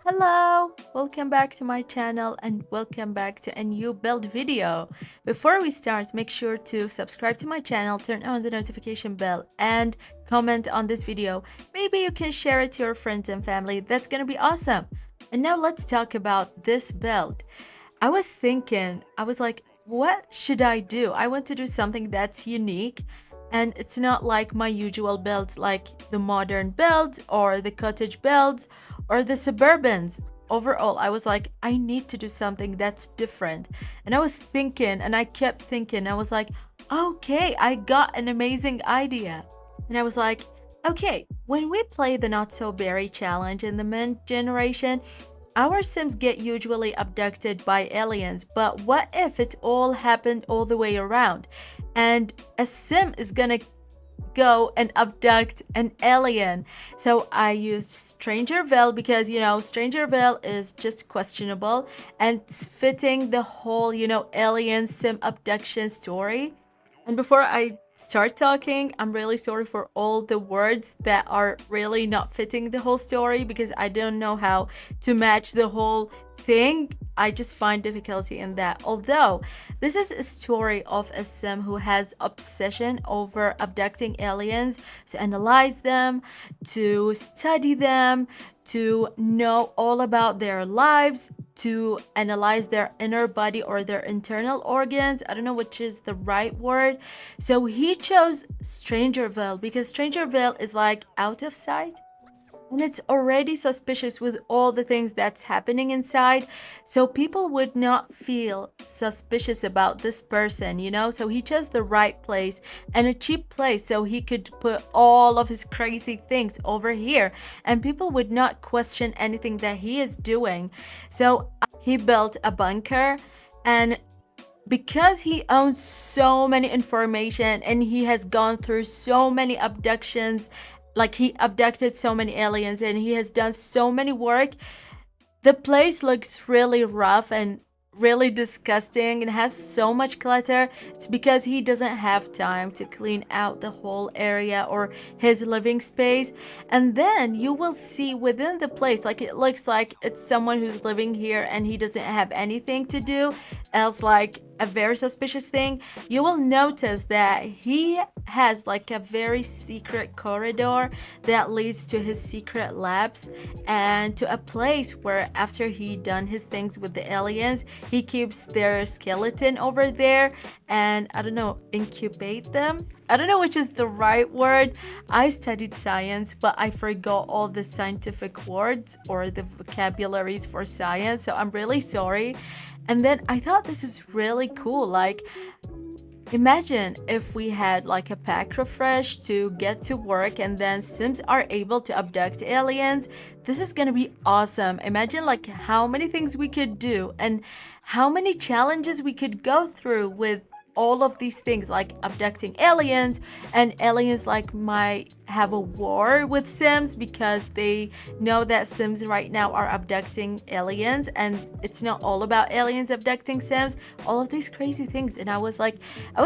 Hello, welcome back to my channel and welcome back to a new build video. Before we start, make sure to subscribe to my channel, turn on the notification bell and comment on this video. Maybe you can share it to your friends and family. That's gonna be awesome. And now let's talk about this build. I was thinking, I was like, what should I do? I want to do something that's unique and it's not like my usual builds, like the modern builds or the cottage builds or the suburbans. Overall, I was like, I need to do something that's different. And I was thinking, and I kept thinking, I was like, okay, I got an amazing idea. And I was like, okay, when we play the Not So Berry challenge in the Mint generation, our Sims get usually abducted by aliens, but what if it all happened all the way around? And a Sim is gonna go and abduct an alien. So I used Strangerville because, Strangerville is just questionable and it's fitting the whole, alien Sim abduction story. And before I start talking, I'm really sorry for all the words that are really not fitting the whole story because I don't know how to match the whole thing. I just find difficulty in that. Although this is a story of a sim who has obsession over abducting aliens, to analyze them, to study them, to know all about their lives, to analyze their inner body or their internal organs. I don't know which is the right word. So he chose Strangerville because Strangerville is like out of sight and it's already suspicious with all the things that's happening inside. So people would not feel suspicious about this person. So he chose the right place and a cheap place so he could put all of his crazy things over here and people would not question anything that he is doing. So he built a bunker, and because he owns so many information and he has gone through so many abductions, like he abducted so many aliens and he has done so many work, the place looks really rough and really disgusting and has so much clutter. It's because he doesn't have time to clean out the whole area or his living space. And then you will see within the place, like it looks like it's someone who's living here and he doesn't have anything to do else, like a very suspicious thing. You will notice that he has like a very secret corridor that leads to his secret labs and to a place where after he done his things with the aliens, he keeps their skeleton over there and I don't know, incubate them. I don't know which is the right word. I studied science, but I forgot all the scientific words or the vocabularies for science, so I'm really sorry. And then I thought this is really cool. Like, imagine if we had like a pack refresh to get to work and then Sims are able to abduct aliens. This is gonna be awesome. Imagine like how many things we could do and how many challenges we could go through with all of these things, like abducting aliens, and aliens like might have a war with Sims because they know that Sims right now are abducting aliens and it's not all about aliens abducting Sims, all of these crazy things. And I was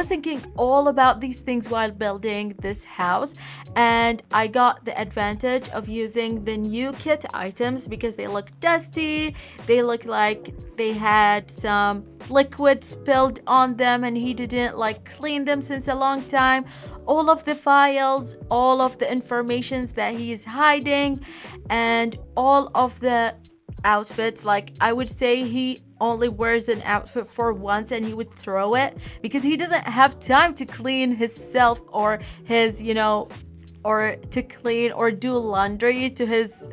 thinking all about these things while building this house, and I got the advantage of using the new kit items because they look dusty, they look like they had some liquid spilled on them and he didn't like clean them since a long time. All of the files, all of the informations that he is hiding, and all of the outfits, like I would say he only wears an outfit for once and he would throw it because he doesn't have time to clean himself or his, or to clean or do laundry to his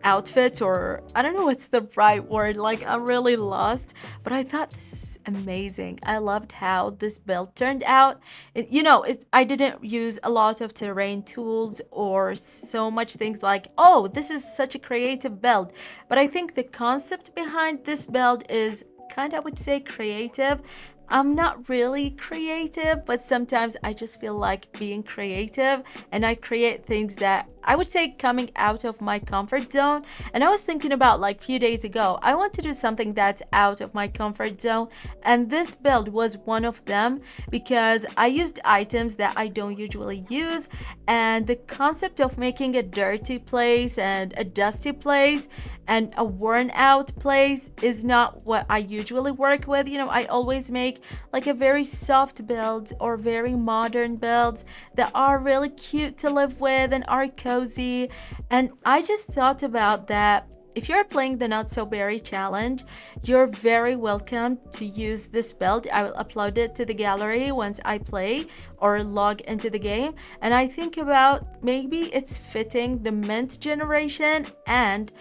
outfit, or I don't know what's the right word. Like, I'm really lost, but I thought this is amazing. I loved how this build turned out. I didn't use a lot of terrain tools or so much things like, oh, this is such a creative build, but I think the concept behind this build is kind of, I would say, creative. I'm not really creative, but sometimes I just feel like being creative, and I create things that I would say coming out of my comfort zone. And I was thinking about like a few days ago, I want to do something that's out of my comfort zone, and this build was one of them because I used items that I don't usually use, and the concept of making a dirty place and a dusty place and a worn out place is not what I usually work with. I always make like a very soft builds or very modern builds that are really cute to live with and are cozy. And I just thought about that. If you're playing the Not So Berry challenge, you're very welcome to use this build. I will upload it to the gallery once I play or log into the game. And I think about maybe it's fitting the mint generation and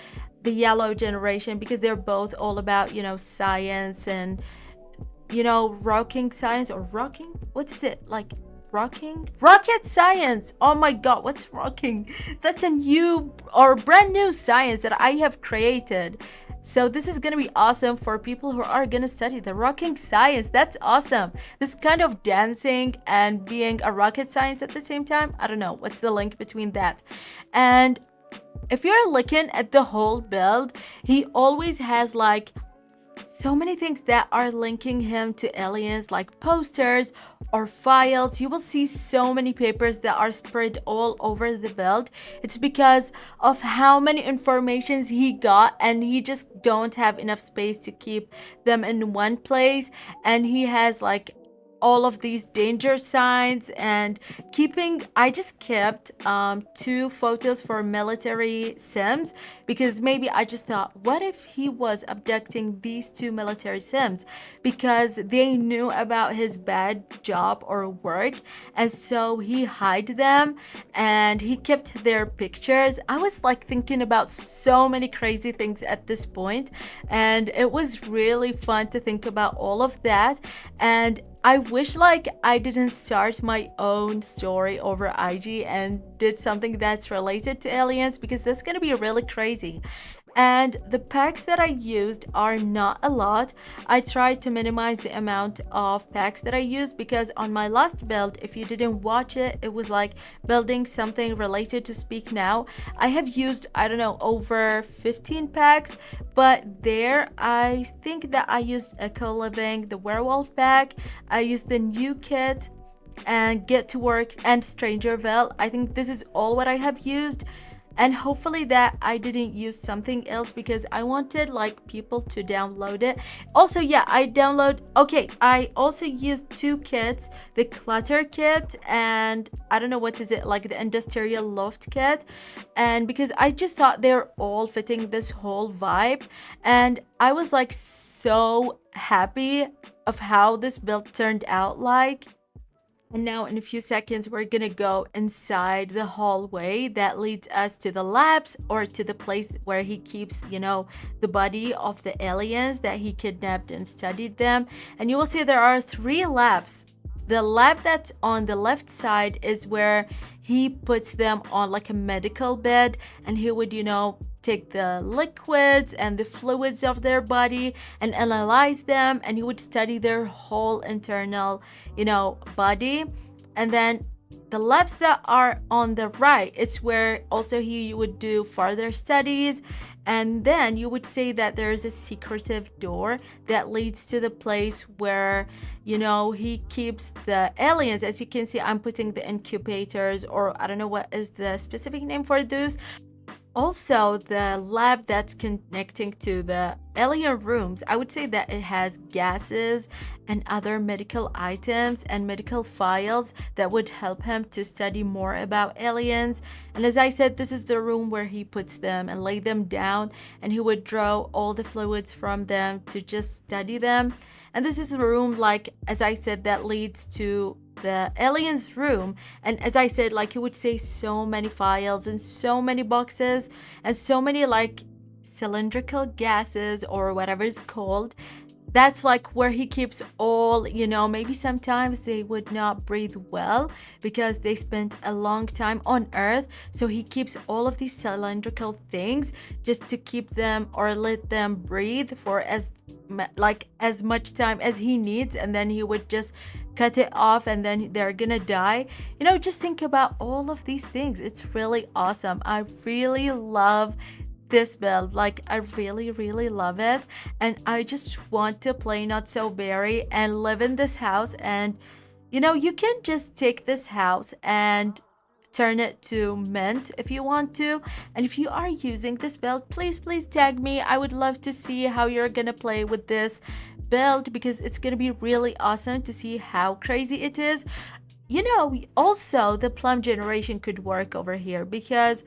the yellow generation because they're both all about, science and, rocking science or rocking? What is it? Like rocking? Rocket science! Oh my god, what's rocking? That's a new or brand new science that I have created. So this is gonna be awesome for people who are gonna study the rocking science. That's awesome. This kind of dancing and being a rocket science at the same time. I don't know what's the link between that. And if you're looking at the whole build, he always has like so many things that are linking him to aliens, like posters or files. You will see so many papers that are spread all over the build. It's because of how many informations he got, and he just don't have enough space to keep them in one place. And he has like all of these danger signs and I just kept 2 photos for military sims because maybe I just thought, what if he was abducting these 2 military sims because they knew about his bad job or work, and so he hid them and he kept their pictures. I was like thinking about so many crazy things at this point, and it was really fun to think about all of that. And I wish like I didn't start my own story over IG and did something that's related to aliens because that's gonna be really crazy. And the packs that I used are not a lot. I tried to minimize the amount of packs that I used because on my last build, if you didn't watch it, it was like building something related to Speak Now. I have used, I don't know, over 15 packs, but there I think that I used Eco Living, the werewolf pack, I used the new kit and Get to Work and Strangerville. I think this is all what I have used, and hopefully that I didn't use something else because I wanted like people to download it. Also, yeah, I also used 2 kits, the clutter kit and I don't know what is it, like the industrial loft kit, and because I just thought they're all fitting this whole vibe, and I was like so happy of how this build turned out like. And now in a few seconds, we're gonna go inside the hallway that leads us to the labs or to the place where he keeps, the body of the aliens that he kidnapped and studied them. And you will see there are 3 labs. The lab that's on the left side is where he puts them on like a medical bed, and he would, take the liquids and the fluids of their body and analyze them, and he would study their whole internal, body. And then the labs that are on the right, it's where also he would do further studies. And then you would say that there is a secretive door that leads to the place where, he keeps the aliens. As you can see, I'm putting the incubators, or I don't know what is the specific name for those. Also, the lab that's connecting to the alien rooms, I would say that it has gases and other medical items and medical files that would help him to study more about aliens. And as I said, this is the room where he puts them and lay them down, and he would draw all the fluids from them to just study them. And this is the room, like, as I said, that leads to the alien's room. And as I said, like, he would say so many files and so many boxes and so many like cylindrical gases or whatever it's called. That's like where he keeps all, maybe sometimes they would not breathe well because they spent a long time on earth. So he keeps all of these cylindrical things just to keep them or let them breathe for as much time as he needs, and then he would just cut it off and then they're gonna die. Just think about all of these things. It's really awesome. I really love this build. Like, I really, really love it. And I just want to play Not So Berry and live in this house. And, you can just take this house and turn it to mint if you want to. And if you are using this build, please, please tag me. I would love to see how you're gonna play with this build because it's gonna be really awesome to see how crazy it is. Also the plum generation could work over here because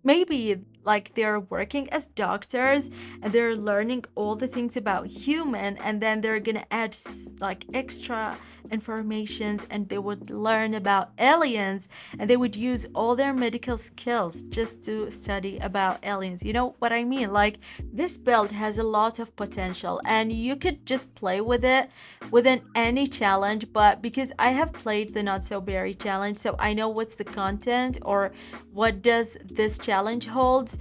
maybe like they're working as doctors and they're learning all the things about human, and then they're gonna add like extra informations, and they would learn about aliens, and they would use all their medical skills just to study about aliens. You know what I mean? Like, this build has a lot of potential and you could just play with it within any challenge. But because I have played the Not So Berry challenge, so I know what's the content or what does this challenge holds.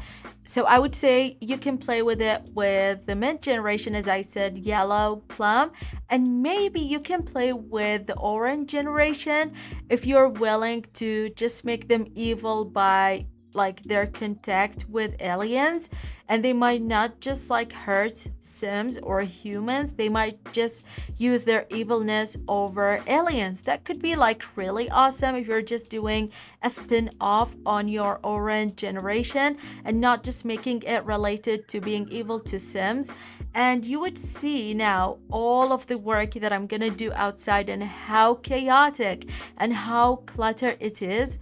So I would say you can play with it with the mint generation, as I said, yellow, plum, and maybe you can play with the orange generation if you're willing to just make them evil by like their contact with aliens, and they might not just like hurt sims or humans, they might just use their evilness over aliens. That could be like really awesome if you're just doing a spin-off on your orange generation and not just making it related to being evil to sims. And you would see now all of the work that I'm gonna do outside and how chaotic and how cluttered it is.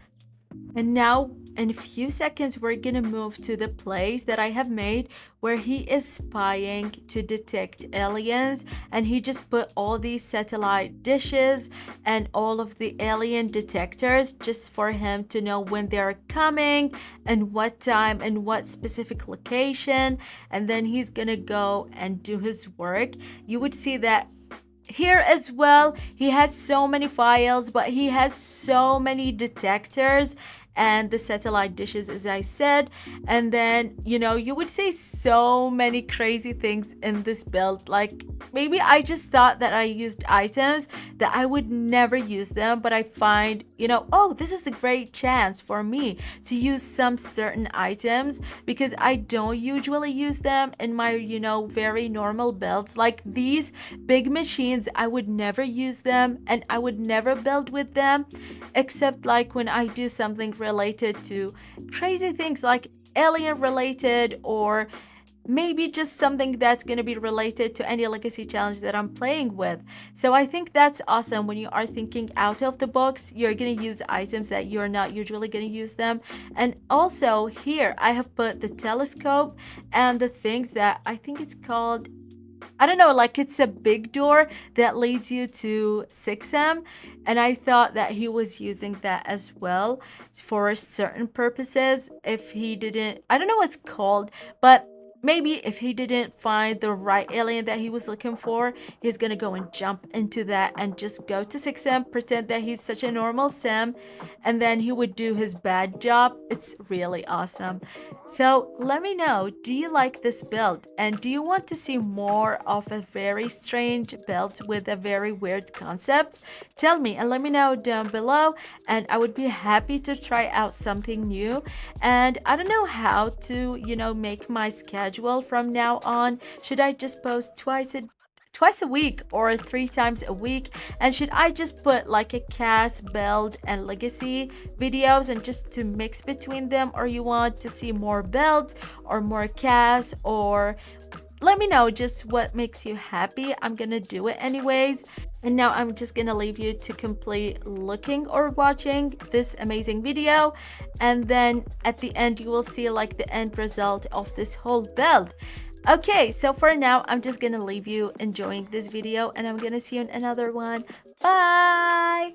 And now, in a few seconds, we're gonna move to the place that I have made where he is spying to detect aliens. And he just put all these satellite dishes and all of the alien detectors just for him to know when they're coming and what time and what specific location. And then he's gonna go and do his work. You would see that here as well, he has so many files, but he has so many detectors and the satellite dishes, as I said. And then, you would say so many crazy things in this build. Like, maybe I just thought that I used items that I would never use them, but I find, oh, this is the great chance for me to use some certain items because I don't usually use them in my, very normal builds. Like these big machines, I would never use them and I would never build with them, except like when I do something related to crazy things like alien related, or maybe just something that's going to be related to any legacy challenge that I'm playing with. So I think that's awesome. When you are thinking out of the box, you're going to use items that you're not usually going to use them. And also here I have put the telescope and the things that I think it's called, I don't know, like it's a big door that leads you to 6M. And I thought that he was using that as well for certain purposes. If he didn't, I don't know what it's called, but maybe if he didn't find the right alien that he was looking for, he's gonna go and jump into that and just go to 6M, pretend that he's such a normal sim, and then he would do his bad job. It's really awesome. So let me know, do you like this build? And do you want to see more of a very strange build with a very weird concept? Tell me and let me know down below, and I would be happy to try out something new. And I don't know how to, make my schedule from now on. Should I just post twice a week or 3 times a week? And should I just put like a cast, build, and legacy videos and just to mix between them? Or you want to see more builds or more cast? Or let me know just what makes you happy. I'm gonna do it anyways. And now I'm just gonna leave you to complete looking or watching this amazing video, and then at the end you will see like the end result of this whole build. Okay, so for now I'm just gonna leave you enjoying this video, and I'm gonna see you in another one. Bye.